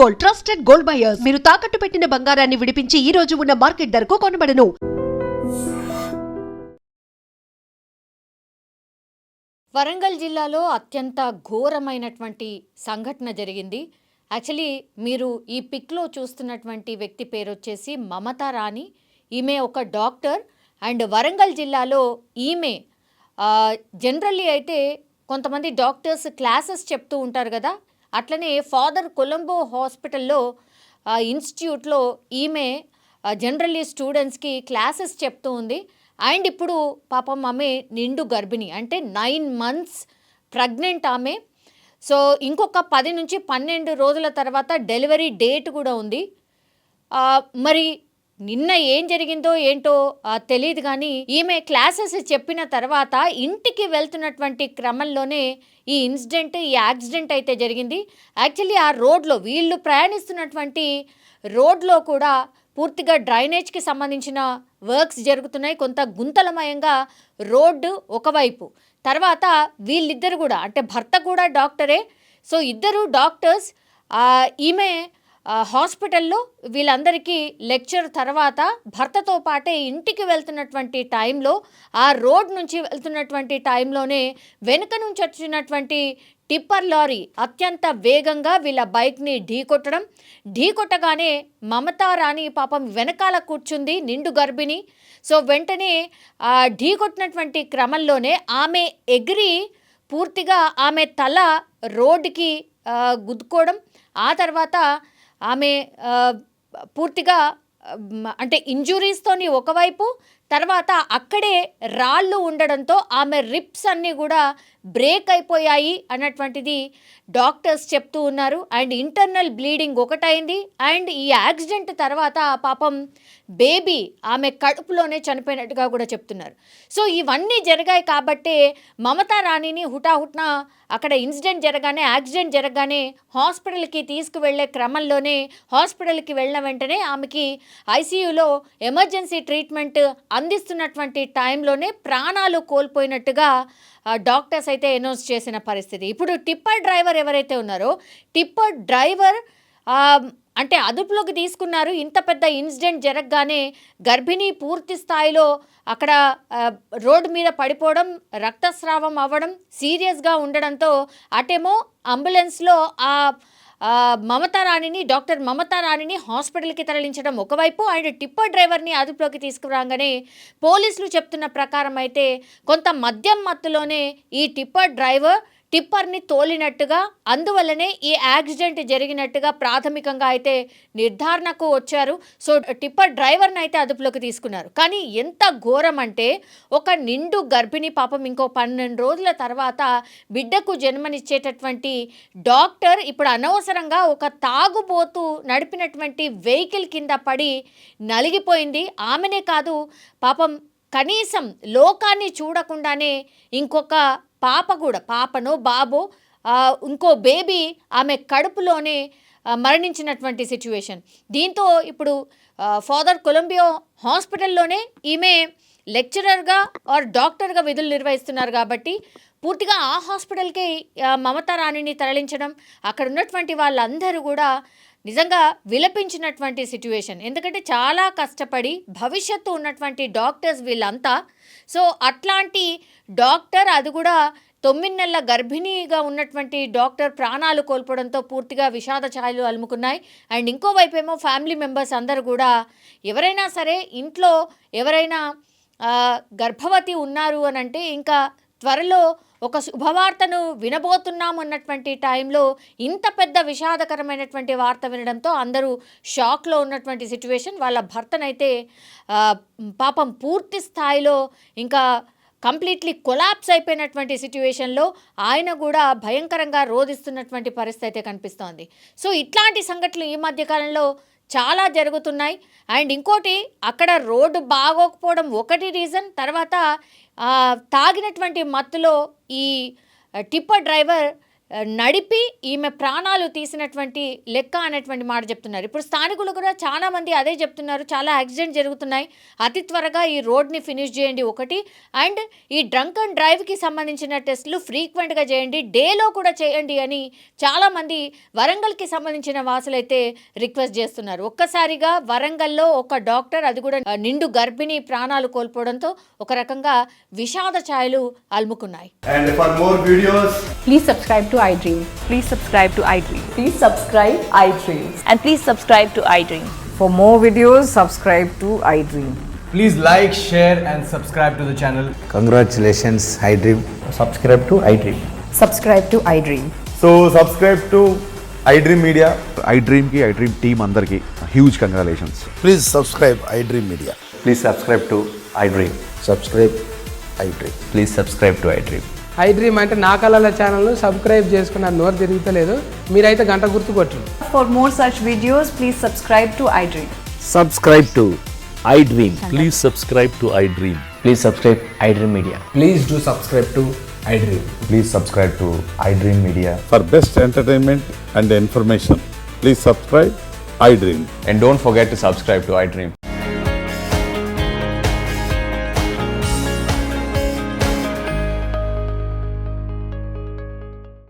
Gold, trusted gold buyers. మీరు తాకట్టు పెట్టిన బంగారాన్ని విడిపించి ఈ రోజు ఉన్న మార్కెట్ ధరకు కొనబడను. వరంగల్ జిల్లాలో అత్యంత ఘోరమైనటువంటి సంఘటన జరిగింది. యాక్చువల్లీ మీరు ఈ పిక్లో చూస్తున్నటువంటి వ్యక్తి పేరు వచ్చేసి మమతా రాణి. ఈమె ఒక డాక్టర్ అండ్ వరంగల్ జిల్లాలో ఈమె జనరల్లీ అయితే కొంతమంది డాక్టర్స్ క్లాసెస్ చెప్తూ ఉంటారు కదా, అట్లనే ఫాదర్ కొలంబో హాస్పిటల్లో ఇన్స్టిట్యూట్లో ఈమె జనరల్లీ స్టూడెంట్స్కి క్లాసెస్ చెప్తూ ఉంది. అండ్ ఇప్పుడు పాపం ఆమె నిండు గర్భిణి, అంటే 9 months ప్రెగ్నెంట్ ఆమె. సో ఇంకొక 10 నుంచి 12 రోజుల తర్వాత డెలివరీ డేట్ కూడా ఉంది. మరి నిన్న ఏం జరిగిందో ఏంటో తెలియదు, కానీ ఈమె క్లాసెస్ చెప్పిన తర్వాత ఇంటికి వెళ్తున్నటువంటి క్రమంలోనే ఈ యాక్సిడెంట్ అయితే జరిగింది. యాక్చువల్లీ ఆ రోడ్లో వీళ్ళు ప్రయాణిస్తున్నటువంటి రోడ్లో కూడా పూర్తిగా డ్రైనేజ్కి సంబంధించిన వర్క్స్ జరుగుతున్నాయి. కొంత గుంతలమయంగా రోడ్డు ఒకవైపు, తర్వాత వీళ్ళిద్దరు కూడా అంటే భర్త కూడా డాక్టరే. సో ఇద్దరు డాక్టర్స్. ఈమె హాస్పిటల్లో వీళ్ళందరికీ లెక్చర్ తర్వాత భర్తతో పాటే ఇంటికి వెళ్తున్నటువంటి టైంలో, ఆ రోడ్ నుంచి వెళ్తున్నటువంటి టైంలోనే వెనుక నుంచి వచ్చినటువంటి టిప్పర్ లారీ అత్యంత వేగంగా వీళ్ళ బైక్ని ఢీకొట్టగానే మమతా రాణి పాపం వెనకాల కూర్చుంది, నిండు గర్భిణి. సో వెంటనే ఢీకొట్టినటువంటి క్రమంలోనే ఆమె ఎగిరి పూర్తిగా ఆమె తల రోడ్డుకి గుద్దుకోవడం, ఆ తర్వాత ఆమె పూర్తిగా అంటే ఇంజురీస్తోని ఒకవైపు, తర్వాత అక్కడే రాళ్ళు ఉండడంతో ఆమె రిప్స్ అన్నీ కూడా బ్రేక్ అయిపోయాయి అన్నటువంటిది డాక్టర్స్ చెప్తూ ఉన్నారు. అండ్ ఇంటర్నల్ బ్లీడింగ్ ఒకటైంది. అండ్ ఈ యాక్సిడెంట్ తర్వాత పాపం బేబీ ఆమె కడుపులోనే చనిపోయినట్టుగా కూడా చెప్తున్నారు. సో ఇవన్నీ జరిగాయి కాబట్టే మమతా రాణిని హుటాహుట్న అక్కడ యాక్సిడెంట్ జరగగానే హాస్పిటల్కి తీసుకువెళ్లే క్రమంలోనే హాస్పిటల్కి వెళ్ళిన వెంటనే ఆమెకి ఐసీయూలో ఎమర్జెన్సీ ట్రీట్మెంట్ అందిస్తున్నటువంటి టైంలోనే ప్రాణాలు కోల్పోయినట్టుగా డాక్టర్స్ అయితే అనౌన్స్ చేసిన పరిస్థితి. ఇప్పుడు టిప్పర్ డ్రైవర్ ఎవరైతే ఉన్నారో, టిప్పర్ డ్రైవర్ అంటే అదుపులోకి తీసుకున్నారు. ఇంత పెద్ద ఇన్సిడెంట్ జరగగానే గర్భిణీ పూర్తి స్థాయిలో అక్కడ రోడ్డు మీద పడిపోవడం, రక్తస్రావం అవ్వడం, సీరియస్గా ఉండడంతో అటేమో అంబులెన్స్లో డాక్టర్ మమతా రాణిని హాస్పిటల్కి తరలించడం ఒకవైపు, అండ్ టిప్పర్ డ్రైవర్ని అదుపులోకి తీసుకురాగానే పోలీసులు చెప్తున్న ప్రకారం అయితే కొంత మద్యం మత్తులోనే ఈ టిప్పర్ డ్రైవర్ టిప్పర్ని తోలినట్టుగా, అందువల్లనే ఈ యాక్సిడెంట్ జరిగినట్టుగా ప్రాథమికంగా అయితే నిర్ధారణకు వచ్చారు. సో టిప్పర్ డ్రైవర్ని అయితే అదుపులోకి తీసుకున్నారు. కానీ ఎంత ఘోరం అంటే, ఒక నిండు గర్భిణి పాపం ఇంకో 12 రోజుల తర్వాత బిడ్డకు జన్మనిచ్చేటటువంటి డాక్టర్ ఇప్పుడు అనవసరంగా ఒక తాగుబోతు నడిపినటువంటి వెహికల్ కింద పడి నలిగిపోయింది. ఆమెనే కాదు పాపం కనీసం లోకాన్ని చూడకుండానే ఇంకొక పాపనో బాబో ఇంకో బేబీ ఆమె కడుపులోనే మరణించినటువంటి సిచ్యువేషన్. దీంతో ఇప్పుడు ఫాదర్ కొలంబియో హాస్పిటల్లోనే ఈమె లెక్చరర్గా ఆర్ డాక్టర్గా విధులు నిర్వహిస్తున్నారు కాబట్టి పూర్తిగా ఆ హాస్పిటల్కి మమతా రాణిని తరలించడం, అక్కడ ఉన్నటువంటి వాళ్ళందరూ కూడా నిజంగా విలపించినటువంటి సిచ్యువేషన్. ఎందుకంటే చాలా కష్టపడి భవిష్యత్తు ఉన్నటువంటి డాక్టర్స్ వీళ్ళంతా. సో అట్లాంటి డాక్టర్, అది కూడా 9 నెలల గర్భిణీగా ఉన్నటువంటి డాక్టర్ ప్రాణాలు కోల్పోవడంతో పూర్తిగా విషాద ఛాయలు అలుముకున్నాయి. అండ్ ఇంకోవైపు ఏమో ఫ్యామిలీ మెంబర్స్ అందరూ కూడా ఎవరైనా సరే ఇంట్లో ఎవరైనా గర్భవతి ఉన్నారు అని అంటే ఇంకా త్వరలో ఒక శుభవార్తను వినబోతున్నాము అన్నటువంటి టైంలో ఇంత పెద్ద విషాదకరమైనటువంటి వార్త వినడంతో అందరూ షాక్లో ఉన్నటువంటి సిచ్యువేషన్. వాళ్ళ భర్తనైతే పాపం పూర్తి స్థాయిలో ఇంకా కంప్లీట్లీ కొలాప్స్ అయిపోయినటువంటి సిచ్యువేషన్లో ఆయన కూడా భయంకరంగా రోధిస్తున్నటువంటి పరిస్థితి అయితే కనిపిస్తోంది. సో ఇట్లాంటి సంఘటనలు ఈ మధ్యకాలంలో చాలా జరుగుతున్నాయి. అండ్ ఇంకోటి, అక్కడ రోడ్డు బాగోకపోవడం ఒకటి రీజన్, తర్వాత తాగినటువంటి మత్తులో ఈ టిప్పర్ డ్రైవర్ నడిపి ఈమె ప్రాణాలు తీసినటువంటి లెక్క అనేటువంటి మాట చెప్తున్నారు. ఇప్పుడు స్థానికులు కూడా చాలామంది అదే చెప్తున్నారు, చాలా యాక్సిడెంట్ జరుగుతున్నాయి, అతి త్వరగా ఈ రోడ్ని ఫినిష్ చేయండి ఒకటి, అండ్ ఈ డ్రంక్ అండ్ డ్రైవ్కి సంబంధించిన టెస్టులు ఫ్రీక్వెంట్గా చేయండి, డేలో కూడా చేయండి అని చాలామంది వరంగల్కి సంబంధించిన వాసులైతే రిక్వెస్ట్ చేస్తున్నారు. ఒక్కసారిగా వరంగల్లో ఒక డాక్టర్, అది కూడా నిండు గర్భిణి ప్రాణాలు కోల్పోవడంతో ఒక రకంగా విషాద ఛాయలు అలుముకున్నాయి. And for more videos, Please subscribe to iDream. Please subscribe to iDream. Please subscribe iDream. And please subscribe to iDream. For more videos, subscribe to iDream. please like, share and subscribe to the channel. Congratulations, iDream. Subscribe to iDream. Subscribe to iDream. So subscribe to iDream Media. iDream की iDream team अंदर की huge congratulations. Please subscribe iDream Media. Please subscribe to iDream. Subscribe iDream. Please subscribe to iDream. iDream అంటే నా కళల channel subscribe చేసుకున్న నోరు తిరుగుతలేదు, మీరైతే గంట గుర్తు కొట్టండి. For more such videos, please subscribe to iDream. Subscribe to iDream. Please subscribe to iDream. Please subscribe iDream Media. Please do subscribe to iDream. Please subscribe to iDream Media. For best entertainment and information, please subscribe iDream. And don't forget to subscribe to iDream.